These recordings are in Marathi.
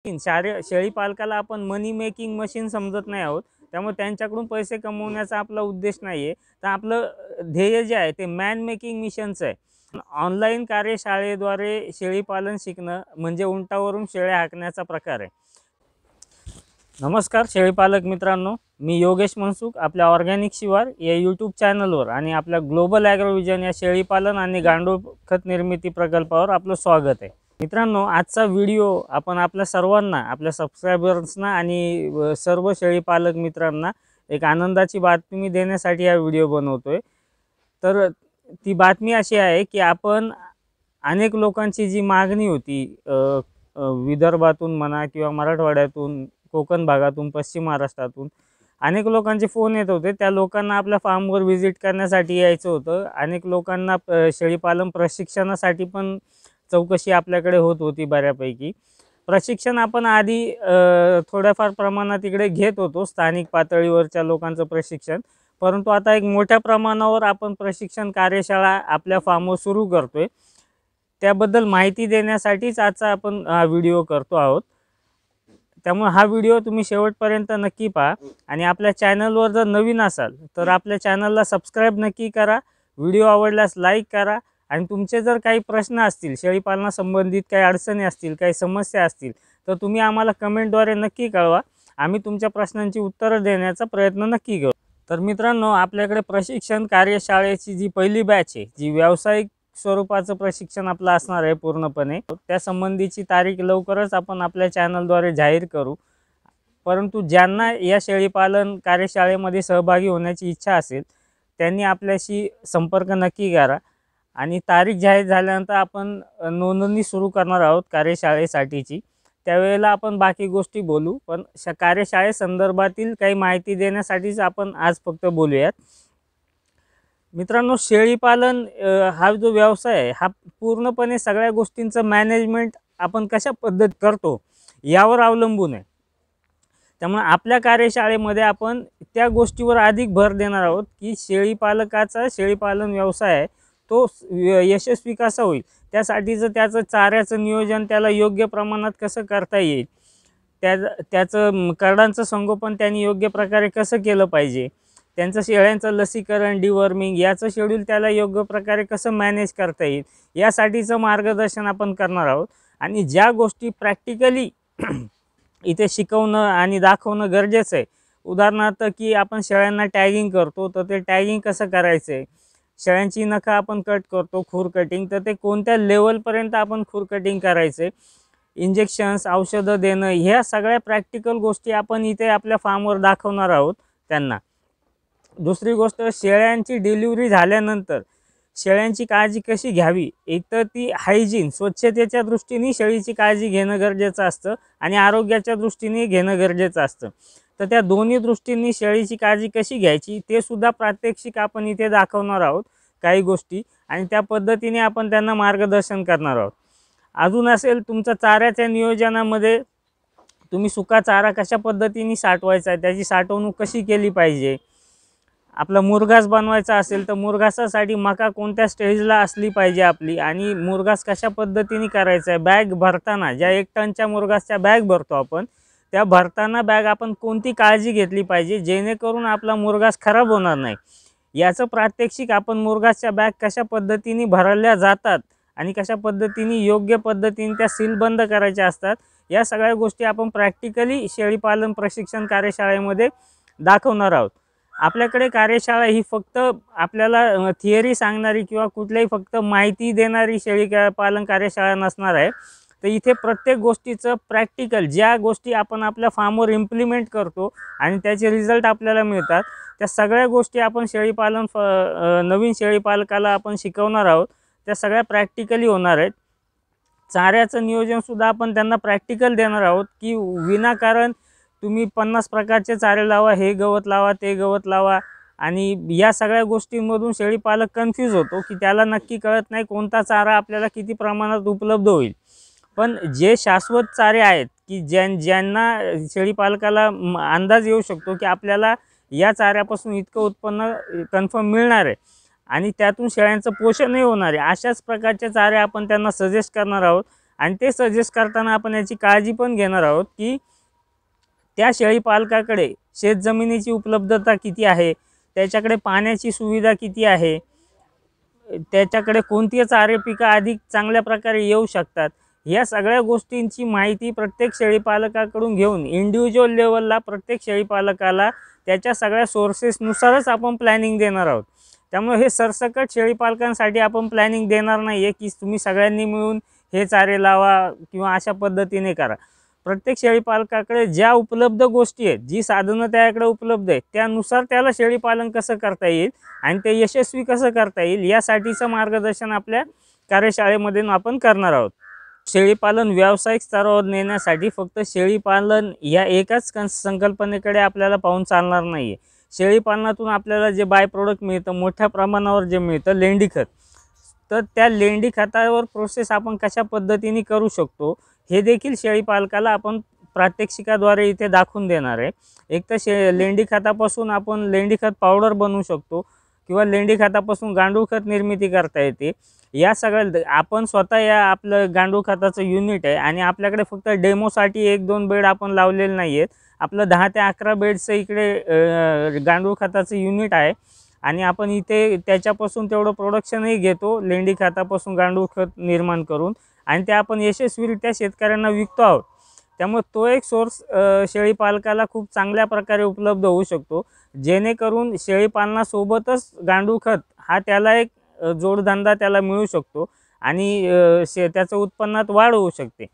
शेळी पालकाला आपण मनी मेकिंग मशीन समजत नाही आहोत. त्यामुळे त्यांच्याकडून पैसे कमवण्याचा आपला उद्देश नाही आहे. तर आपलं ध्येय जे आहे ते मॅन मेकिंग मिशनचं आहे. ऑनलाईन कार्यशाळेद्वारे शेळीपालन शिकणं म्हणजे उंटावरून शेळ्या हाकण्याचा प्रकार आहे. नमस्कार शेळीपालक मित्रांनो, मी योगेश मनसुख आपल्या ऑर्गॅनिक शिवार या यूट्यूब चॅनलवर आणि आपल्या ग्लोबल ॲग्रोविजन या शेळीपालन आणि गांडूळ खत निर्मिती प्रकल्पावर आपलं स्वागत आहे. मित्रांनो, आजचा व्हिडिओ आपण आपल्या सर्वांना, आपल्या सबस्क्रायबर्सना आणि सर्व शेळीपालक मित्रांना एक आनंदाची बातमी देण्यासाठी हा व्हिडिओ बनवतोय. तर ती बातमी अशी आहे की आपण अनेक लोकांची जी मागणी होती विदर्भातून म्हणा किंवा मराठवाड्यातून, कोकण भागातून, पश्चिम महाराष्ट्रातून अनेक लोकांचे फोन येत होते. त्या लोकांना आपल्या फार्मवर व्हिजिट करण्यासाठी यायचं होतं. अनेक लोकांना शेळीपालन प्रशिक्षणासाठी पण चौकशी आपल्याकडे होत होती बऱ्यापैकी. प्रशिक्षण आपण आधी थोड्याफार प्रमाणात इकडे घेत होतो, स्थानिक पातळीवरच्या लोकांचं प्रशिक्षण. परंतु आता एक मोठ्या प्रमाणावर आपण प्रशिक्षण कार्यशाळा आपल्या फार्मवर सुरू करतोय. त्याबद्दल माहिती देण्यासाठीच आजचा आपण हा व्हिडिओ करतो आहोत. त्यामुळे हा व्हिडिओ तुम्ही शेवटपर्यंत नक्की पहा आणि आपल्या चॅनलवर जर नवीन असाल तर आपल्या चॅनलला सबस्क्राईब नक्की करा. व्हिडिओ आवडल्यास लाईक करा आणि तुमचे जर काही प्रश्न असतील, शेळीपालनासंबंधित काही अडचणी असतील, काही समस्या असतील तर तुम्ही आम्हाला कमेंटद्वारे नक्की कळवा. आम्ही तुमच्या प्रश्नांची उत्तरं देण्याचा प्रयत्न नक्की करू. तर मित्रांनो, आपल्याकडे प्रशिक्षण कार्यशाळेची जी पहिली बॅच आहे, जी व्यावसायिक स्वरूपाचं प्रशिक्षण आपलं असणार आहे पूर्णपणे, त्या संबंधीची तारीख लवकरच आपण आपल्या चॅनलद्वारे जाहीर करू. परंतु ज्यांना या शेळीपालन कार्यशाळेमध्ये सहभागी होण्याची इच्छा असेल त्यांनी आपल्याशी संपर्क नक्की करा आणि तारीख जाहीर झाल्यानंतर आपण नोंदणी सुरू करणार आहोत कार्यशाळेसाठीची. त्यावेळेला आपण बाकी गोष्टी बोलू, पण कार्यशाळेसंदर्भातील काही माहिती देण्यासाठीच आपण आज फक्त बोलूयात. मित्रांनो, शेळीपालन हा जो व्यवसाय आहे हा पूर्णपणे सगळ्या गोष्टींचं मॅनेजमेंट आपण कशा पद्धत करतो यावर अवलंबून आहे. त्यामुळे आपल्या कार्यशाळेमध्ये आपण त्या गोष्टीवर अधिक भर देणार आहोत की शेळीपालकाचा शेळीपालन व्यवसाय आहे तो यशस्वी कसा होईल, त्यासाठीचं त्याचं चाऱ्याचं नियोजन त्याला योग्य प्रमाणात कसं करता येईल, त्याचं करडांचं संगोपन त्यांनी योग्य प्रकारे कसं केलं पाहिजे, त्यांचं शेळ्यांचं लसीकरण, डिवर्मिंग याचं शेड्यूल त्याला योग्य प्रकारे कसं मॅनेज करता येईल, यासाठीचं मार्गदर्शन आपण करणार आहोत. आणि ज्या गोष्टी प्रॅक्टिकली इथे शिकवणं आणि दाखवणं गरजेचं आहे, उदाहरणार्थ की आपण शेळ्यांना टॅगिंग करतो तर ते टॅगिंग कसं करायचं आहे, शेळ्यांची नखं आपण कट करतो खूर कटिंग, तर ते कोणत्या लेवलपर्यंत आपण खूर कटिंग करायचं आहे, इंजेक्शन्स, औषधं देणं, ह्या सगळ्या प्रॅक्टिकल गोष्टी आपण इथे आपल्या फार्मवर दाखवणार आहोत त्यांना. दुसरी गोष्ट, शेळ्यांची डिलिव्हरी झाल्यानंतर शेळ्यांची काळजी कशी घ्यावी, एक तर ती हायजीन, स्वच्छतेच्या दृष्टीने शेळीची काळजी घेणं गरजेचं असतं आणि आरोग्याच्या दृष्टीने घेणं गरजेचं असतं. तर त्या दोन्ही दृष्टींनी शेळीची काळजी कशी घ्यायची ते सुद्धा प्रात्यक्षिक आपण इथे दाखवणार आहोत काही गोष्टी, आणि त्या पद्धतीने आपण त्यांना मार्गदर्शन करणार आहोत. अजून असेल तुमच्या चाऱ्याच्या नियोजनामध्ये तुम्ही सुका चारा कशा पद्धतीने साठवायचा आहे, त्याची साठवणूक कशी केली पाहिजे, आपला मुरघास बनवायचा असेल तर मुरघासासाठी मका कोणत्या स्टेजला असली पाहिजे आपली, आणि मुरघास कशा पद्धतीने करायचा आहे, बॅग भरताना ज्या 1 टनच्या मुरघासच्या बॅग भरतो आपण, त्या भरताना बॅग आपण कोणती काळजी घेतली पाहिजे जेणेकरून आपला मुरघास खराब होणार नाही, याचं प्रात्यक्षिक आपण मुरघासच्या बॅग कशा पद्धतीने भरल्या जातात आणि कशा पद्धतीने योग्य पद्धतीने त्या सीलबंद करायच्या असतात, या सगळ्या गोष्टी आपण प्रॅक्टिकली शेळीपालन प्रशिक्षण कार्यशाळेमध्ये दाखवणार आहोत. आपल्याकडे कार्यशाळा ही फक्त आपल्याला थिअरी सांगणारी किंवा कुठल्याही फक्त माहिती देणारी शेळीपालन कार्यशाळा नसणार आहे. तर इथे प्रत्येक गोष्टीचं प्रॅक्टिकल, ज्या गोष्टी आपण आपल्या फार्मवर इम्प्लिमेंट करतो आणि त्याचे रिझल्ट आपल्याला मिळतात, त्या सगळ्या गोष्टी आपण नवीन शेळीपालकाला आपण शिकवणार आहोत. त्या सगळ्या प्रॅक्टिकली होणार आहेत. चाऱ्याचं नियोजनसुद्धा आपण त्यांना प्रॅक्टिकल देणार आहोत की विनाकारण तुम्ही 50 प्रकारचे चारे लावा, हे गवत लावा, ते गवत लावा, आणि या सगळ्या गोष्टींमधून शेळीपालक कन्फ्यूज होतो की त्याला नक्की कळत नाही कोणता चारा आपल्याला किती प्रमाणात उपलब्ध होईल. पण जे शाश्वत चारे आहेत की ज्यांना शेळीपालकाला अंदाज येऊ शकतो की आपल्याला या चाऱ्यापासून इतकं उत्पन्न कन्फर्म मिळणार आहे आणि त्यातून शेळ्यांचं पोषणही होणार आहे, अशाच प्रकारचे चारे आपण त्यांना सजेस्ट करणार आहोत. आणि ते सजेस्ट करताना आपण याची काळजी पण घेणार आहोत की त्या शेळी पालकाकडे शेतजमिनीची उपलब्धता किती आहे, त्याच्याकडे पाण्याची सुविधा किती आहे, त्याच्याकडे कोणती चारे पिकं अधिक चांगल्या प्रकारे येऊ शकतात, या सगळ्या गोष्टींची माहिती प्रत्येक शेळीपालकाकडून घेऊन इंडिव्हिज्युअल लेवलला प्रत्येक शेळीपालकाला त्याच्या सगळ्या सोर्सेसनुसारच आपण प्लॅनिंग देणार आहोत. त्यामुळे हे सरसकट शेळीपालकांसाठी आपण प्लॅनिंग देणार नाही आहे की तुम्ही सगळ्यांनी मिळून हे चारे लावा किंवा अशा पद्धतीने करा. प्रत्येक शेळीपालकाकडे ज्या उपलब्ध गोष्टी आहेत, जी साधनं त्याकडे उपलब्ध आहेत, त्यानुसार त्याला शेळीपालन कसं करता येईल आणि ते यशस्वी कसं करता येईल यासाठीचं मार्गदर्शन आपल्या कार्यशाळेमध्ये आपण करणार आहोत. शेळीपालन व्यावसायिक स्तरावर नेण्यासाठी फक्त शेळीपालन या एकाच संकल्पनेकडे आपल्याला पाहून चालणार नाही आहे. शेळीपालनातून आपल्याला जे बाय प्रोडक्ट मिळतं, मोठ्या प्रमाणावर जे मिळतं लेंडी खत, तर त्या लेंडी खतावर प्रोसेस आपण कशा पद्धतीने करू शकतो हे देखील शेळीपालकाला आपण प्रात्यक्षिकाद्वारे इथे दाखवून देणार आहे. एक तर लेंडी खतापासून आपण लेंडी खत पावडर बनवू शकतो किंवा लेंडी खतापासून गांडूळ खत निर्मिती करता येते. या सगळ्या आपण स्वतः या आपलं गांडूळ खताचं युनिट आहे आणि आपल्याकडे फक्त डेमोसाठी 1-2 बेड आपण लावलेले नाही आहेत. आपलं 10 ते 11 बेडचं इकडे गांडूळ खताचं युनिट आहे आणि आपण इथे त्याच्यापासून तेवढं प्रोडक्शनही घेतो लेंडी खतापासून गांडूळ खत निर्माण करून आणि ते आपण यशस्वीरित्या शेतकऱ्यांना विकतो आहोत. त्यामुळे तो एक सोर्स शेळीपालकाला खूप चांगल्या प्रकारे उपलब्ध होऊ शकतो, जेणेकरून शेळीपालनासोबतच गांडूळ खत हा त्याला एक जोडधंदा त्याला मिळू शकतो आणि त्याचं उत्पन्नात वाढ होऊ शकते.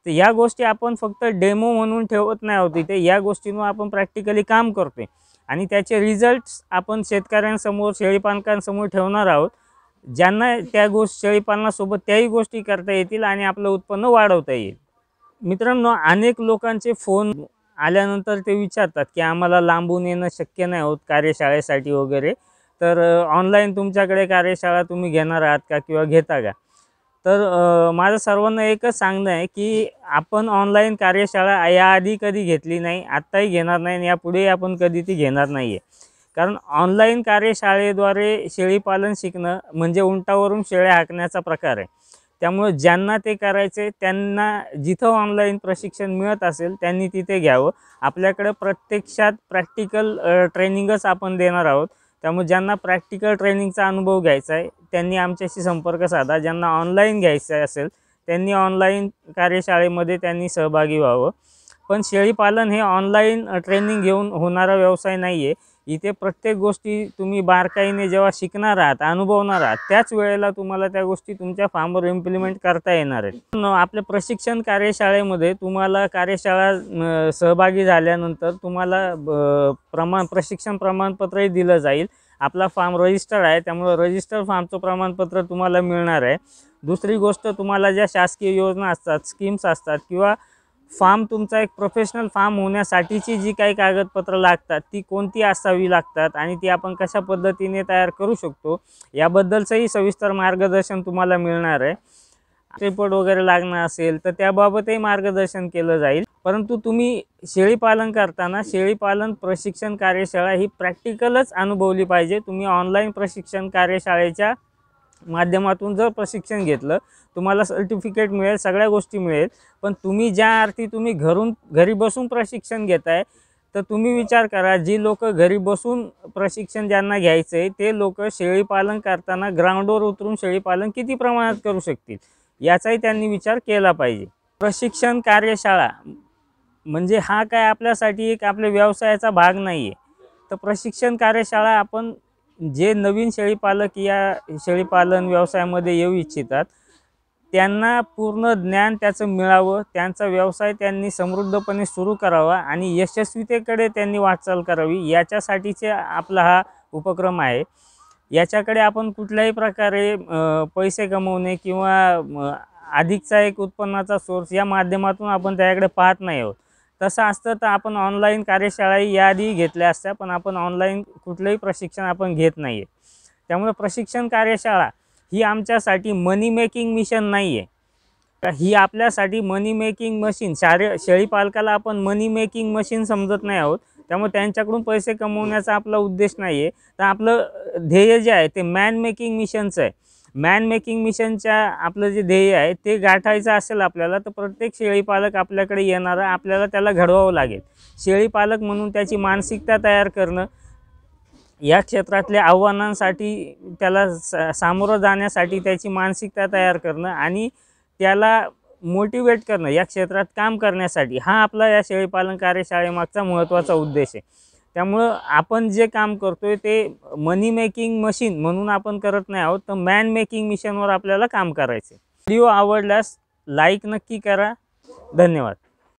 तर या गोष्टी आपण फक्त डेमो म्हणून ठेवत नाही आहोत इथे, या गोष्टींवर आपण प्रॅक्टिकली काम करतोय आणि त्याचे रिझल्ट्स आपण शेतकऱ्यांसमोर शेळीपालकांसमोर ठेवणार आहोत, ज्यांना त्या शेळीपालनासोबत त्याही गोष्टी करता येतील आणि आपलं उत्पन्न वाढवता येईल. मित्रांनो, अनेक लोकांचे फोन आल्यानंतर ते विचारतात की आम्हाला लांबून येणं शक्य नाही होत कार्यशाळेसाठी वगैरे, तर ऑनलाईन तुमच्याकडे कार्यशाळा तुम्ही घेणार आहात का किंवा घेता का? तर माझं सर्वांना एकच सांगणं आहे की आपण ऑनलाईन कार्यशाळा याआधी कधी घेतली नाही, आत्ताही घेणार नाही आणि यापुढेही आपण कधी ती घेणार नाही आहे. कारण ऑनलाईन कार्यशाळेद्वारे शेळीपालन शिकणं म्हणजे उंटावरून शेळ्या हाकण्याचा प्रकार आहे. त्यामुळे ज्यांना ते करायचे त्यांना जिथं ऑनलाईन प्रशिक्षण मिळत असेल त्यांनी तिथे घ्यावं. आपल्याकडे प्रत्यक्षात प्रॅक्टिकल ट्रेनिंगच आपण देणार आहोत. त्यामुळे ज्यांना प्रॅक्टिकल ट्रेनिंगचा अनुभव घ्यायचा आहे त्यांनी आमच्याशी संपर्क साधा. ज्यांना ऑनलाईन घ्यायचं असेल त्यांनी ऑनलाईन कार्यशाळेमध्ये त्यांनी सहभागी व्हावं. पण शेळीपालन हे ऑनलाईन ट्रेनिंग घेऊन होणारा व्यवसाय नाही आहे. इथे प्रत्येक गोष्टी तुम्ही बारकाईने जेव्हा शिकणार आहात, अनुभवणार आहात, त्याच वेळेला तुम्हाला त्या गोष्टी तुमच्या फार्मवर इम्प्लिमेंट करता येणार आहेत. आपल्या प्रशिक्षण कार्यशाळेमध्ये तुम्हाला कार्यशाळा सहभागी झाल्यानंतर तुम्हाला प्रशिक्षण प्रमाणपत्रही दिलं जाईल. आपला फार्म रजिस्टर्ड आहे, त्यामुळे रजिस्टर्ड फार्मचं प्रमाणपत्र तुम्हाला मिळणार आहे. दुसरी गोष्ट, तुम्हाला ज्या शासकीय योजना असतात, स्कीम्स असतात किंवा फार्म तुमचा एक प्रोफेशनल फार्म होण्यासाठीची जी काही कागदपत्र लागतात ती कोणती असावी लागतात आणि ती आपण कशा पद्धतीने तयार करू शकतो याबद्दलचंही सविस्तर मार्गदर्शन तुम्हाला मिळणार आहे. रिपोर्ट वगैरे लागणार असेल तर त्याबाबतही मार्गदर्शन केलं जाईल. परंतु तुम्ही शेळीपालन करताना शेळीपालन प्रशिक्षण कार्यशाळा ही प्रॅक्टिकलच अनुभवली पाहिजे. तुम्ही ऑनलाईन प्रशिक्षण कार्यशाळेच्या माध्यमातून जर प्रशिक्षण घेतलं तुम्हाला सर्टिफिकेट मिळेल, सगळ्या गोष्टी मिळेल, पण तुम्ही ज्या अर्थी तुम्ही घरी बसून प्रशिक्षण घेताय तर तुम्ही विचार करा, जी लोक घरी बसून प्रशिक्षण ज्यांना घ्यायचं आहे ते लोक शेळीपालन करताना ग्राउंडवर उतरून शेळीपालन किती प्रमाणात करू शकतील याचाही त्यांनी विचार केला पाहिजे. प्रशिक्षण कार्यशाळा म्हणजे हा काय आपल्यासाठी एक आपल्या व्यवसायाचा भाग नाही आहे. तर प्रशिक्षण कार्यशाळा आपण जे नवीन शेळीपालक या शेळीपालन व्यवसायामध्ये येऊ इच्छितात त्यांना पूर्ण ज्ञान त्याचं मिळावं, त्यांचा व्यवसाय त्यांनी समृद्धपणे सुरू करावा आणि यशस्वीतेकडे त्यांनी वाटचाल करावी, याच्यासाठीचे आपला हा उपक्रम आहे. याच्याकडे आपण कुठल्याही प्रकारे पैसे कमवणे किंवा अधिकचा एक उत्पन्नाचा सोर्स या माध्यमातून आपण त्याकडे पाहत नाही आहोत. तसं असतं तर आपण ऑनलाईन कार्यशाळाही याआधी घेतल्या असत्या, पण आपण ऑनलाईन कुठलंही प्रशिक्षण आपण घेत नाही आहे. त्यामुळे प्रशिक्षण कार्यशाळा ही आमच्यासाठी मनी मेकिंग मिशन नाही आहे. ही आपल्यासाठी मनी मेकिंग मशीन, शेळीपालकाला आपण मनी मेकिंग मशीन समजत नाही आहोत. त्यामुळे त्यांच्याकडून पैसे कमवण्याचा आपला उद्देश नाही आहे. तर आपलं ध्येय जे आहे ते मॅन मेकिंग मिशनचं आहे. मॅन मेकिंग मिशनच्या आपलं जे ध्येय आहे ते गाठायचं असेल आपल्याला, तर प्रत्येक शेळीपालक आपल्याकडे येणारा आपल्याला त्याला घडवावं लागेल. शेळीपालक म्हणून त्याची मानसिकता तयार करणं, या क्षेत्रातल्या आव्हानांसाठी त्याला सामोरं जाण्यासाठी त्याची मानसिकता तयार करणं आणि त्याला मोटिवेट करणं या क्षेत्रात काम करण्यासाठी, हा आपला या शेळीपालन कार्यशाळेमागचा महत्त्वाचा उद्देश आहे. त्यामुळं आपण जे काम करतोय ते मनी मेकिंग मशीन म्हणून आपण करत नाही आहोत, तर मॅन मेकिंग मिशनवर आपल्याला काम करायचं आहे. व्हिडिओ आवडल्यास लाईक नक्की करा. धन्यवाद.